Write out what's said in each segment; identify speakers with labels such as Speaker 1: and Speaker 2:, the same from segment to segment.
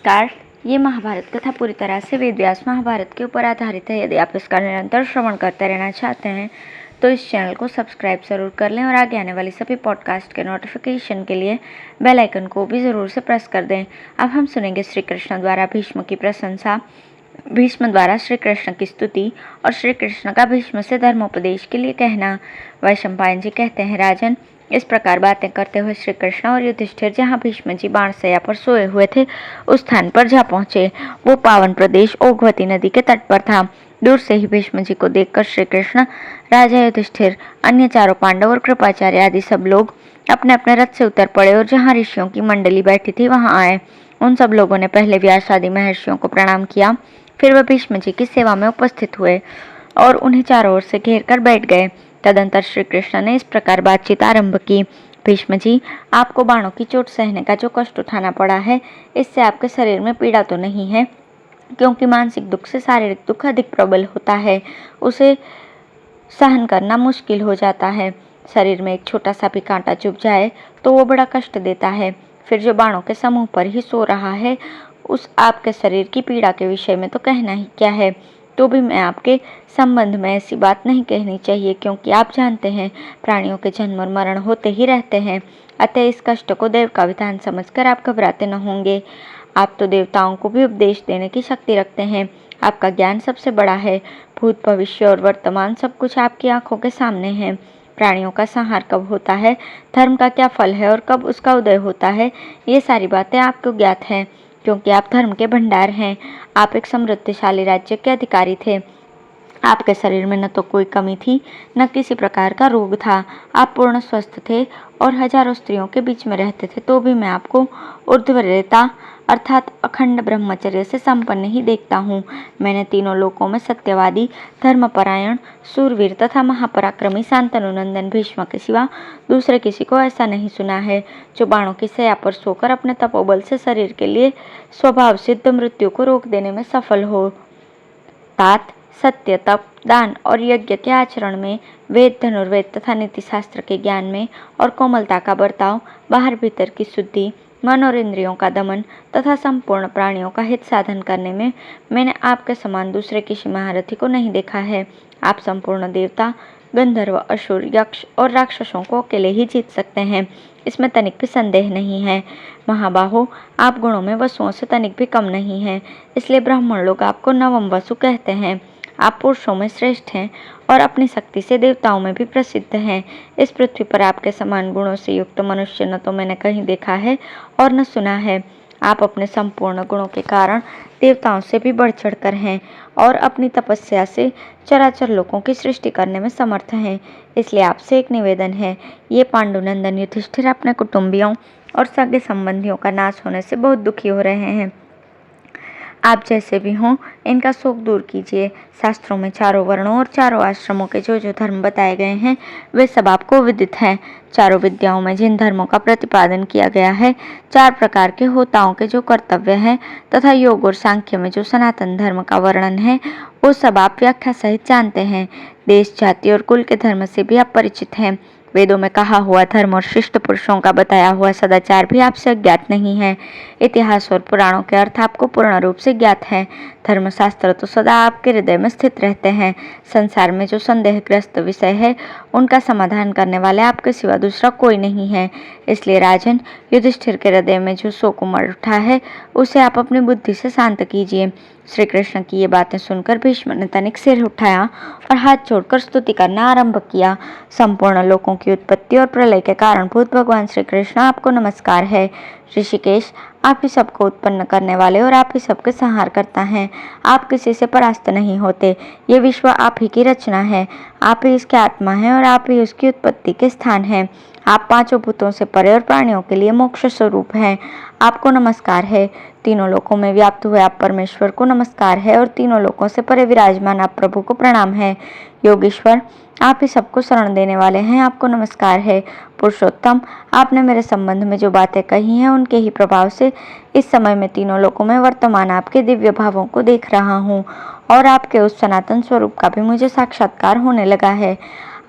Speaker 1: नमस्कार। ये महाभारत कथा पूरी तरह से वेद व्यास महाभारत के ऊपर आधारित है। यदि आप इसका निरंतर श्रवण करते रहना चाहते हैं तो इस चैनल को सब्सक्राइब जरूर कर लें और आगे आने वाली सभी पॉडकास्ट के नोटिफिकेशन के लिए बेल आइकन को भी ज़रूर से प्रेस कर दें। अब हम सुनेंगे श्री कृष्ण द्वारा भीष्म की प्रशंसा, भीष्म द्वारा श्री कृष्ण की स्तुति और श्री कृष्ण का भीष्म से धर्मोपदेश के लिए कहना। वैशंपायन जी कहते हैं, राजन, इस प्रकार बातें करते हुए श्री कृष्ण और युधिष्ठिर जहाँ भीष्म जी बाणशैया पर सोए हुए थे उस स्थान पर जा पहुंचे। वो पावन प्रदेश ओघवती नदी के तट पर था। दूर से ही भीष्म जी को देखकर श्री कृष्ण, राजा युधिष्ठिर, अन्य चारों पांडव और कृपाचार्य आदि सब लोग अपने अपने रथ से उतर पड़े और जहाँ ऋषियों की मंडली बैठी थी वहां आए। उन सब लोगों ने पहले व्यास आदि महर्षियों को प्रणाम किया, फिर वह भीष्म जी की सेवा में उपस्थित हुए और उन्हें चारों ओर से घेर कर बैठ गए। तदंतर श्री कृष्ण ने इस प्रकार बातचीत आरंभ की। भीष्म जी, आपको बाणों की चोट सहने का जो कष्ट उठाना पड़ा है, इससे आपके शरीर में पीड़ा तो नहीं है, क्योंकि मानसिक दुख से शारीरिक दुख अधिक प्रबल होता है, उसे सहन करना मुश्किल हो जाता है। शरीर में एक छोटा सा भी कांटा चुभ जाए तो वो बड़ा कष्ट देता है। फिर जो बाणों के समूह पर ही सो रहा है, उस आपके शरीर की पीड़ा के विषय में तो कहना ही क्या है। तो भी मैं आपके संबंध में ऐसी बात नहीं कहनी चाहिए, क्योंकि आप जानते हैं प्राणियों के जन्म और मरण होते ही रहते हैं। अतः इस कष्ट को देव का विधान समझकर आप घबराते न होंगे। आप तो देवताओं को भी उपदेश देने की शक्ति रखते हैं। आपका ज्ञान सबसे बड़ा है। भूत, भविष्य और वर्तमान सब कुछ आपकी आंखों के सामने है। प्राणियों का संहार कब होता है, धर्म का क्या फल है और कब उसका उदय होता है, ये सारी बातें आपको ज्ञात हैं, क्योंकि आप धर्म के भंडार हैं। आप एक समृद्धशाली राज्य के अधिकारी थे। आपके शरीर में न तो कोई कमी थी, न किसी प्रकार का रोग था। आप पूर्ण स्वस्थ थे और हजारों स्त्रियों के बीच में रहते थे। तो भी मैं आपको ऊर्ध्वरेता अर्थात अखंड ब्रह्मचर्य से संपन्न ही देखता हूँ। मैंने तीनों लोकों में सत्यवादी, धर्मपरायण, सूरवीर तथा महापराक्रमी शांतनु नंदन भीष्म के सिवा दूसरे किसी को ऐसा नहीं सुना है, जो बाणों की शैया पर सोकर अपने तपोबल से शरीर के लिए स्वभाव सिद्ध मृत्यु को रोक देने में सफल हो। तात, सत्य, तप, दान और यज्ञ के आचरण में, वेद, धनुर्वेद तथा नीति शास्त्र के ज्ञान में और कोमलता का बर्ताव, बाहर भीतर की शुद्धि, मन और इंद्रियों का दमन तथा संपूर्ण प्राणियों का हित साधन करने में मैंने आपके समान दूसरे किसी महारथी को नहीं देखा है। आप संपूर्ण देवता, गंधर्व, असुर, यक्ष और राक्षसों को अकेले ही जीत सकते हैं, इसमें तनिक भी संदेह नहीं है। महाबाहो, आप गुणों में वसुओं से तनिक भी कम नहीं हैं, इसलिए ब्राह्मण लोग आपको नवम वसु कहते हैं। आप पुरुषों में श्रेष्ठ हैं और अपनी शक्ति से देवताओं में भी प्रसिद्ध हैं। इस पृथ्वी पर आपके समान गुणों से युक्त मनुष्य न तो मैंने कहीं देखा है और न सुना है। आप अपने संपूर्ण गुणों के कारण देवताओं से भी बढ़ चढ़कर हैं और अपनी तपस्या से चराचर लोकों की सृष्टि करने में समर्थ हैं। इसलिए आपसे एक निवेदन है, ये पांडुनंदन युधिष्ठिर अपने कुटुंबियों और सगे संबंधियों का नाश होने से बहुत दुखी हो रहे हैं। आप जैसे भी हों, इनका शोक दूर कीजिए। शास्त्रों में चारों वर्णों और चारों आश्रमों के जो जो धर्म बताए गए हैं, वे सब आपको विदित हैं। चारों विद्याओं में जिन धर्मों का प्रतिपादन किया गया है, चार प्रकार के होताओं के जो कर्तव्य हैं तथा योग और सांख्य में जो सनातन धर्म का वर्णन है, वो सब आप व्याख्या सहित जानते हैं। देश, जाति और कुल के धर्म से भी आप परिचित हैं। वेदों में कहा हुआ धर्म और शिष्ट पुरुषों का बताया हुआ सदाचार भी आपसे अज्ञात नहीं है। इतिहास और पुराणों के अर्थ आपको पूर्ण रूप से ज्ञात है। धर्मशास्त्र तो सदा आपके हृदय में स्थित रहते हैं। संसार में जो संदेहग्रस्त विषय है, उनका समाधान करने वाले आपके सिवा दूसरा कोई नहीं है। इसलिए राजन, युधिष्ठिर के हृदय में जो शोक उमड़ उठा है, उसे आप अपनी बुद्धि से शांत कीजिए। श्री कृष्ण की ये बातें सुनकर भीष्म ने तनिक सिर उठाया और हाथ जोड़कर स्तुति करना आरंभ किया। संपूर्ण लोकों की उत्पत्ति और प्रलय के कारणभूत भगवान श्री कृष्ण, आपको नमस्कार है। ऋषिकेश, आप ही सबको उत्पन्न करने वाले और आप ही सबके संहार करता हैं। आप किसी से परास्त नहीं होते। ये विश्व आप ही की रचना है। आप ही इसके आत्मा हैं और आप ही उसकी उत्पत्ति के स्थान हैं। आप पांचों भूतों से परे और प्राणियों के लिए मोक्ष स्वरूप हैं। आपको नमस्कार है। तीनों लोकों में व्याप्त हुए आप परमेश्वर को नमस्कार है और तीनों लोकों से परे विराजमान आप प्रभु को प्रणाम है। योगेश्वर, आप ही सबको शरण देने वाले हैं, आपको नमस्कार है। पुरुषोत्तम, आपने मेरे संबंध में जो बातें कही हैं, उनके ही प्रभाव से इस समय में तीनों लोकों में वर्तमान आपके दिव्य भावों को देख रहा हूँ और आपके उस सनातन स्वरूप का भी मुझे साक्षात्कार होने लगा है।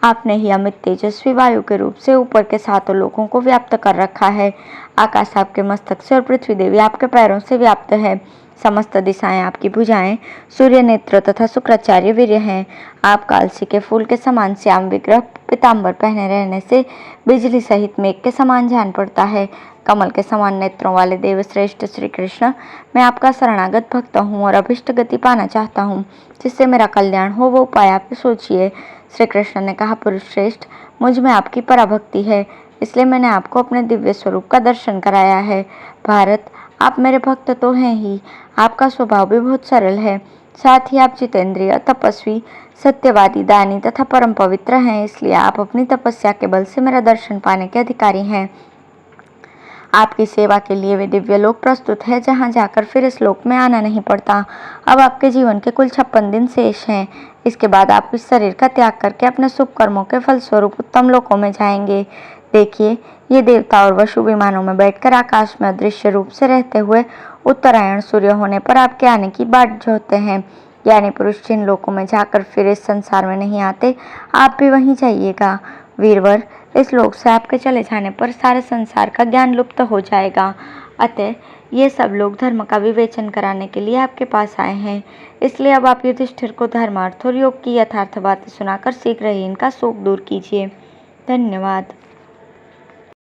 Speaker 1: आपने ही अमित तेजस्वी वायु के रूप से ऊपर के 7 लोकों को व्याप्त कर रखा है। आकाश आपके मस्तक से और पृथ्वी देवी आपके पैरों से व्याप्त है। समस्त दिशाएं आपकी भुजाएं, सूर्य नेत्र तथा शुक्राचार्य वीर्य हैं। आप कालसी के फूल के समान श्याम विग्रह पीताम्बर पहने रहने से बिजली सहित मेघ के समान जान पड़ता है। कमल के समान नेत्रों वाले देव श्रेष्ठ श्री कृष्ण, मैं आपका शरणागत भक्त हूँ और अभिष्ट गति पाना चाहता हूँ, जिससे मेरा कल्याण हो वो उपाय आप सोचिए। श्री कृष्ण ने कहा, पुरुष श्रेष्ठ, मुझ में आपकी पराभक्ति है, इसलिए मैंने आपको अपने दिव्य स्वरूप का दर्शन कराया है। भारत, आप मेरे भक्त तो हैं ही, आपका स्वभाव भी बहुत सरल है। साथ ही आप जितेंद्रिय, तपस्वी, सत्यवादी, दानी तथा परम पवित्र हैं, इसलिए आप अपनी तपस्या के बल से मेरा दर्शन पाने के अधिकारी हैं। आपकी सेवा के लिए वे दिव्य लोक प्रस्तुत है, जहाँ जाकर फिर इस लोक में आना नहीं पड़ता। अब आपके जीवन के कुल 56 दिन शेष हैं। इसके बाद आप इस शरीर का त्याग करके अपने शुभ कर्मों के फलस्वरूप उत्तम लोकों में जाएंगे। देखिए, ये देवता और वसु विमानों में बैठकर आकाश में अदृश्य रूप से रहते हुए उत्तरायण सूर्य होने पर आपके आने की बाट जोहते हैं। ज्ञानी पुरुष जिन लोकों में जाकर फिर इस संसार में नहीं आते, आप भी वहीं जाइएगा। वीरवर, इस लोक से आपके चले जाने पर सारे संसार का ज्ञान लुप्त हो जाएगा। अतः ये सब लोग धर्म का विवेचन कराने के लिए आपके पास आए हैं। इसलिए अब आप युधिष्ठिर को धर्म, अर्थ और योग की यथार्थ बातें सुनाकर शीघ्र ही इनका शोक दूर कीजिए। धन्यवाद।